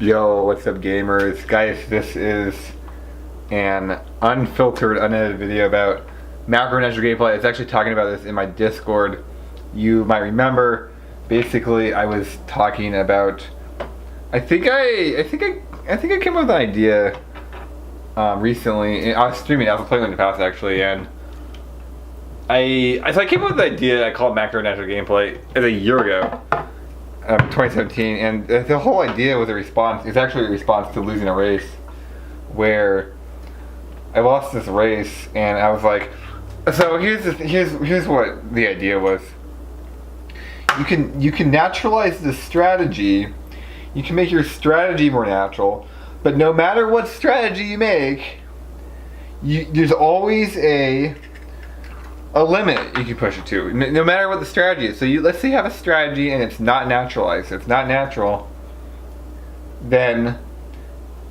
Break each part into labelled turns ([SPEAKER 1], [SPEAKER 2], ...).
[SPEAKER 1] Yo, what's up gamers? Guys, this is an unfiltered, unedited video about macronatural gameplay. I was actually talking about this in my Discord. You might remember, basically I was talking about, I think I came up with an idea recently. I was streaming, I was playing in the past actually, and I came up with the idea. I called macronatural gameplay a year ago. 2017, and the whole idea was a response. It's actually a response to losing a race, where I lost this race, and I was like, so here's what the idea was. You can naturalize the strategy. You can make your strategy more natural, but no matter what strategy you make, there's always a limit you can push it to, no matter what the strategy is. So let's say you have a strategy and it's not naturalized, it's not natural, then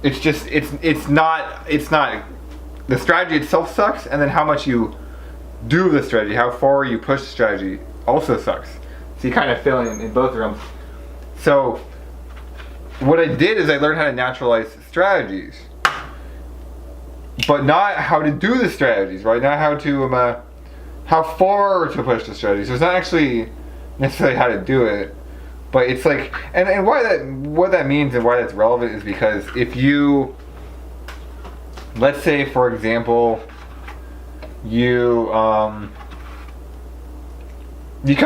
[SPEAKER 1] it's not the strategy itself sucks, and then how much you do the strategy, how far you push the strategy also sucks. So you kind of fail in both realms. So what I did is I learned how to naturalize strategies, but not how to do the strategies, right? Not how far to push the strategy. So it's not actually necessarily how to do it, but it's like, and what that means and why that's relevant is because if you, let's say for example, you come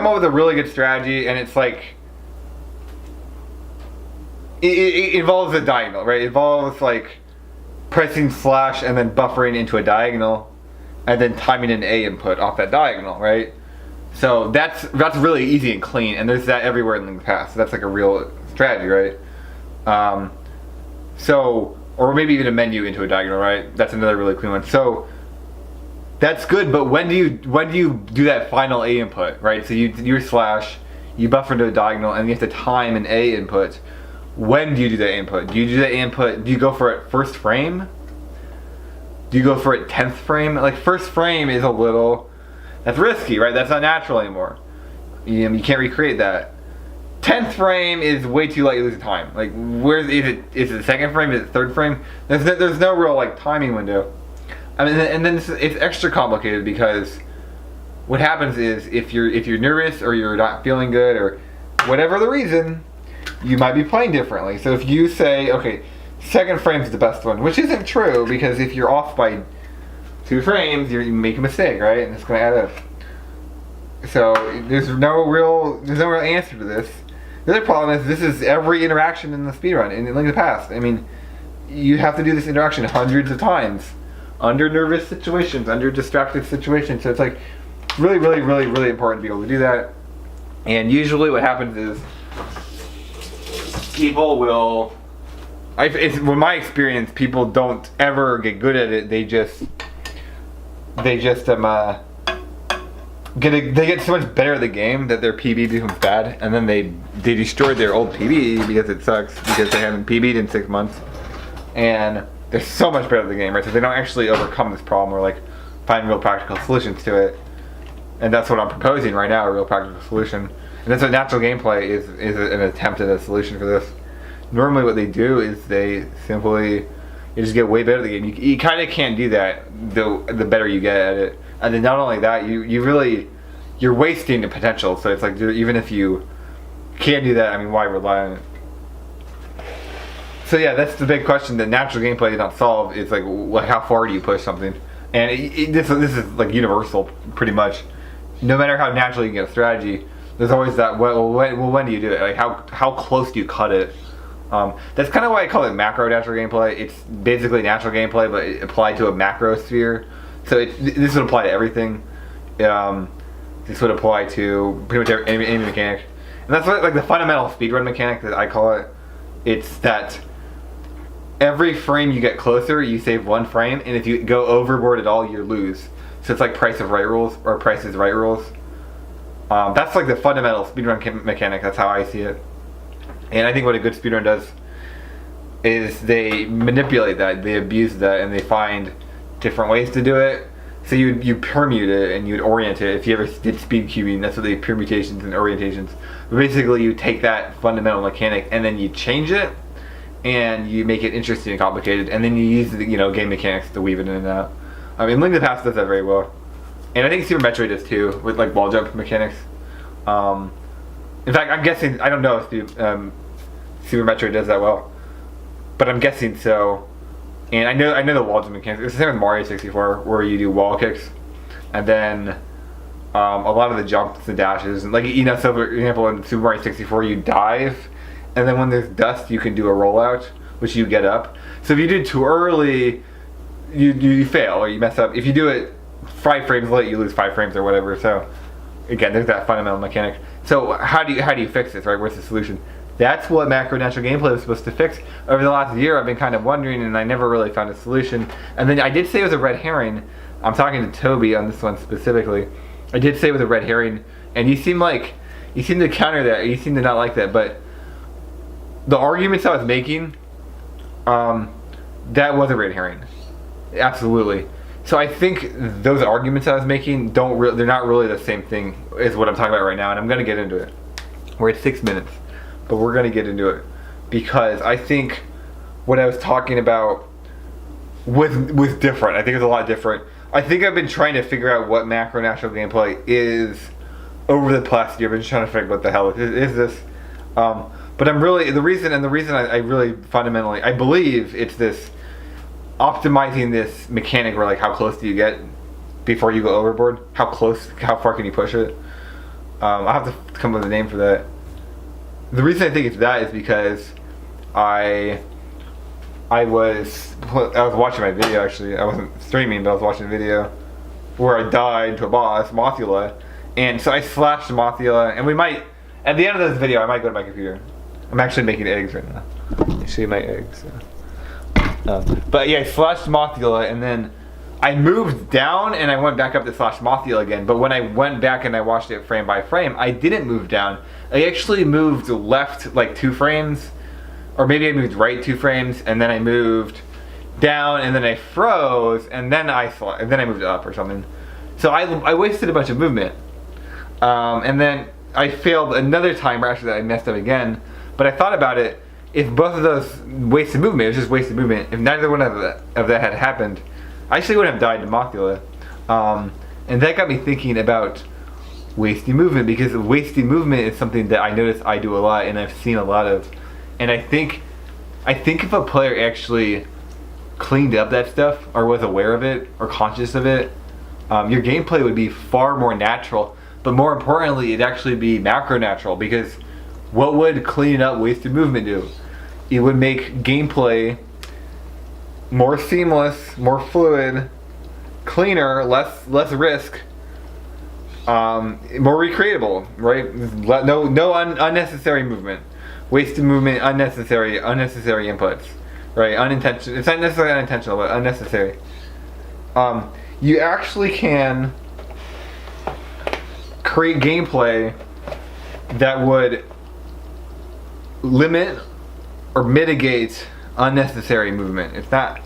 [SPEAKER 1] up with a really good strategy, and it's like it involves a diagonal, right? It involves like pressing slash and then buffering into a diagonal, and then timing an A input off that diagonal, right? So that's really easy and clean, and there's that everywhere in the past. So that's like a real strategy, right? So, or maybe even a menu into a diagonal, right? That's another really clean one. So that's good, but when do you do that final A input, right? So your slash, you buffer into a diagonal, and you have to time an A input. When do you do that input? Do you do that input? Do you go for it first frame? Do you go for it 10th frame? Like first frame is that's risky, right? That's not natural anymore. You can't recreate that. 10th frame is way too late, losing time. Like is it the second frame? Is it third frame? There's no real like timing window. I mean, and then it's extra complicated because what happens is if you're nervous or you're not feeling good or whatever the reason, you might be playing differently. So if you say, okay, second frame is the best one, which isn't true, because if you're off by 2 frames, you make a mistake, right? And it's going to add up. So there's no real answer to this. The other problem is this is every interaction in the speedrun in Link to the Past. I mean, you have to do this interaction hundreds of times under nervous situations, under distracted situations. So it's like really, really, really, really important to be able to do that. And usually what happens is people will, in my experience, people don't ever get good at it. They get so much better at the game that their PB becomes bad, and then they destroyed their old PB because it sucks, because they haven't PB'd in 6 months, and they're so much better at the game, right? So they don't actually overcome this problem or like find real practical solutions to it. And that's what I'm proposing right now, a real practical solution. And that's what natural gameplay is an attempt at a solution for this. Normally what they do is they simply, you just get way better at the game. You kind of can't do that the better you get at it. And then not only that, you're wasting the potential. So it's like, even if you can't do that, I mean, why rely on it? So yeah, that's the big question that natural gameplay did not solve. It's like how far do you push something? And this is like universal, pretty much. No matter how naturally you get a strategy, there's always that, when do you do it? Like how close do you cut it? That's kind of why I call it macro natural gameplay. It's basically natural gameplay, but it applied to a macro sphere. So this would apply to everything. This would apply to pretty much any mechanic. And that's like the fundamental speedrun mechanic that I call it. It's that every frame you get closer, you save 1 frame, and if you go overboard at all, you lose. So it's like Price of Right rules, or Price is Right rules. That's like the fundamental speedrun mechanic. That's how I see it. And I think what a good speedrun does is they manipulate that, they abuse that, and they find different ways to do it. So you permute it and you'd orient it. If you ever did speed cubing, that's what they permutations and orientations. But basically, you take that fundamental mechanic and then you change it, and you make it interesting and complicated, and then you use the game mechanics to weave it in and out. I mean, Link to the Past does that very well, and I think Super Metroid does too, with like wall jump mechanics. In fact, I'm guessing, I don't know if Super Metroid does that well, but I'm guessing so. And I know the wall jump mechanics. It's the same with Mario 64, where you do wall kicks, and then a lot of the jumps and dashes, and like so for example in Super Mario 64 you dive, and then when there's dust you can do a rollout, which you get up. So if you do it too early, you fail or you mess up. If you do it 5 frames late, you lose 5 frames or whatever. So again, there's that fundamental mechanic. So how do you fix this, right? What's the solution? That's what macronatural gameplay was supposed to fix. Over the last year, I've been kind of wondering, and I never really found a solution. And then I did say it was a red herring. I'm talking to Toby on this one specifically. I did say it was a red herring, and you seem to counter that. You seem to not like that, but the arguments I was making, that was a red herring, absolutely. So I think those arguments I was making they're not really the same thing as what I'm talking about right now, and I'm gonna get into it. We're at 6 minutes. But we're going to get into it because I think what I was talking about was different. I think it's a lot different. I think I've been trying to figure out what macronatural gameplay is over the past year. I've been just trying to figure out what the hell is this. But I'm really, the reason I really fundamentally, I believe it's this optimizing this mechanic where like how close do you get before you go overboard? How far can you push it? I'll have to come up with a name for that. The reason I think it's that is because I was watching my video actually. I wasn't streaming, but I was watching a video where I died to a boss, Mothula, and so I slashed Mothula. And at the end of this video, I might go to my computer. I'm actually making eggs right now. You see my eggs. But yeah, I slashed Mothula, and then I moved down and I went back up to slash Mothula again. But when I went back and I watched it frame by frame, I didn't move down. I actually moved left like 2 frames, or maybe I moved right 2 frames, and then I moved down, and then I froze, and then I moved up or something. So I wasted a bunch of movement, and then I failed another time where actually I messed up again. But I thought about it: if both of those wasted movement, it was just wasted movement. If neither one of that had happened, I actually wouldn't have died to Mothula, and that got me thinking about wasting movement, because wasting movement is something that I notice I do a lot and I've seen a lot of. And I think if a player actually cleaned up that stuff or was aware of it or conscious of it, your gameplay would be far more natural. But more importantly, it'd actually be macronatural, because what would cleaning up wasted movement do? It would make gameplay more seamless, more fluid, cleaner, less risk, more recreatable, right? No unnecessary movement, wasted movement, unnecessary inputs, right? Unintentional. It's not necessarily unintentional, but unnecessary. You actually can create gameplay that would limit or mitigate unnecessary movement. It's not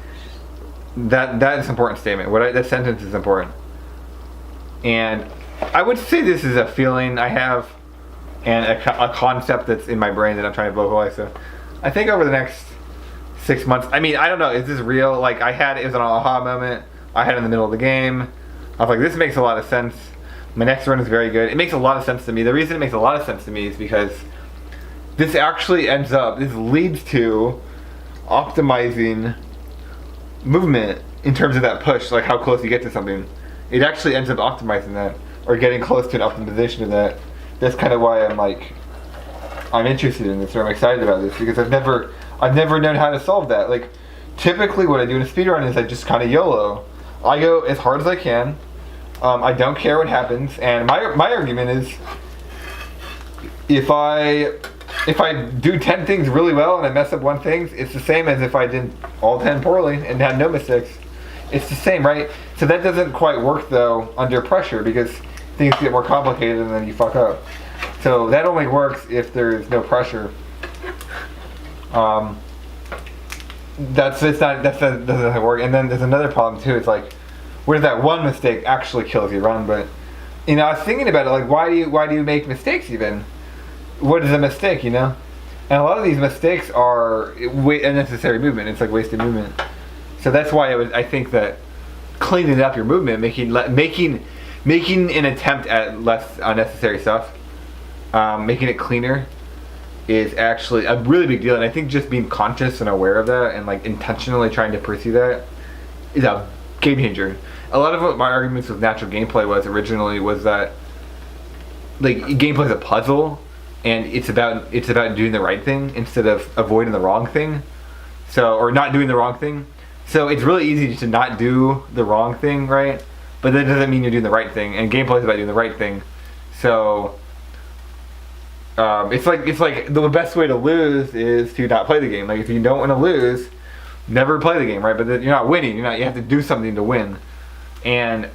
[SPEAKER 1] that is an important statement. That sentence is important, and I would say this is a feeling I have and a concept that's in my brain that I'm trying to vocalize. So I think over the next 6 months, I mean, I don't know, is this real? Like, it was an aha moment I had in the middle of the game. I was like, this makes a lot of sense. My next run is very good. It makes a lot of sense to me. The reason it makes a lot of sense to me is because this leads to optimizing movement in terms of that push, like how close you get to something. It actually ends up optimizing that, or getting close to an optimization of that. That's kind of why I'm interested in this, or I'm excited about this, because I've never known how to solve that. Like, typically what I do in a speedrun is I just kind of YOLO. I go as hard as I can. I don't care what happens, and my argument is, if I do 10 things really well and I mess up one thing, it's the same as if I did all 10 poorly and had no mistakes. It's the same, right? So that doesn't quite work though under pressure, because things get more complicated and then you fuck up. So that only works if there's no pressure. That doesn't work. And then there's another problem too. It's like, where that one mistake actually kills your run. But I was thinking about it, like, why do you make mistakes even? What is a mistake, And a lot of these mistakes are unnecessary movement. It's like wasted movement. So that's why I think that cleaning up your movement, making an attempt at less unnecessary stuff, making it cleaner, is actually a really big deal. And I think just being conscious and aware of that, and like intentionally trying to pursue that, is a game changer. A lot of what my arguments with natural gameplay was that like gameplay is a puzzle, and it's about doing the right thing instead of avoiding the wrong thing. So, or not doing the wrong thing. So it's really easy to not do the wrong thing, right? But that doesn't mean you're doing the right thing. And gameplay is about doing the right thing. So it's like the best way to lose is to not play the game. Like if you don't want to lose, never play the game, right? But you're not winning. You have to do something to win. And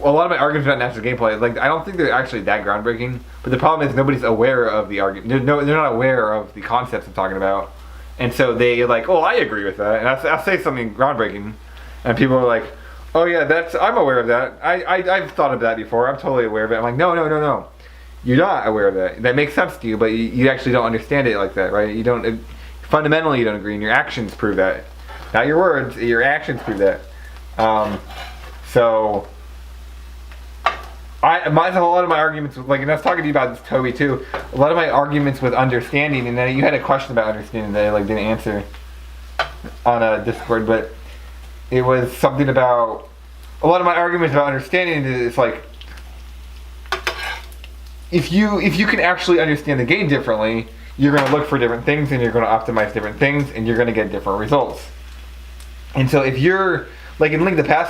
[SPEAKER 1] a lot of my arguments about natural gameplay, like I don't think they're actually that groundbreaking. But the problem is nobody's aware of the argument. They're not aware of the concepts I'm talking about. And so they like, oh, I agree with that. And I'll say something groundbreaking, and people are like, oh yeah, I'm aware of that. I've thought of that before. I'm totally aware of it. I'm like, no. You're not aware of that. That makes sense to you, but you actually don't understand it like that, right? You don't, fundamentally you don't agree, and your actions prove that. Not your words, your actions prove that. So a lot of my arguments with, like, and I was talking to you about this, Toby, too. A lot of my arguments with understanding, and then you had a question about understanding that I like didn't answer on a Discord, but it was something about a lot of my arguments about understanding is like if you can actually understand the game differently, you're going to look for different things, and you're going to optimize different things, and you're going to get different results. And so if you're like in Link to the Past,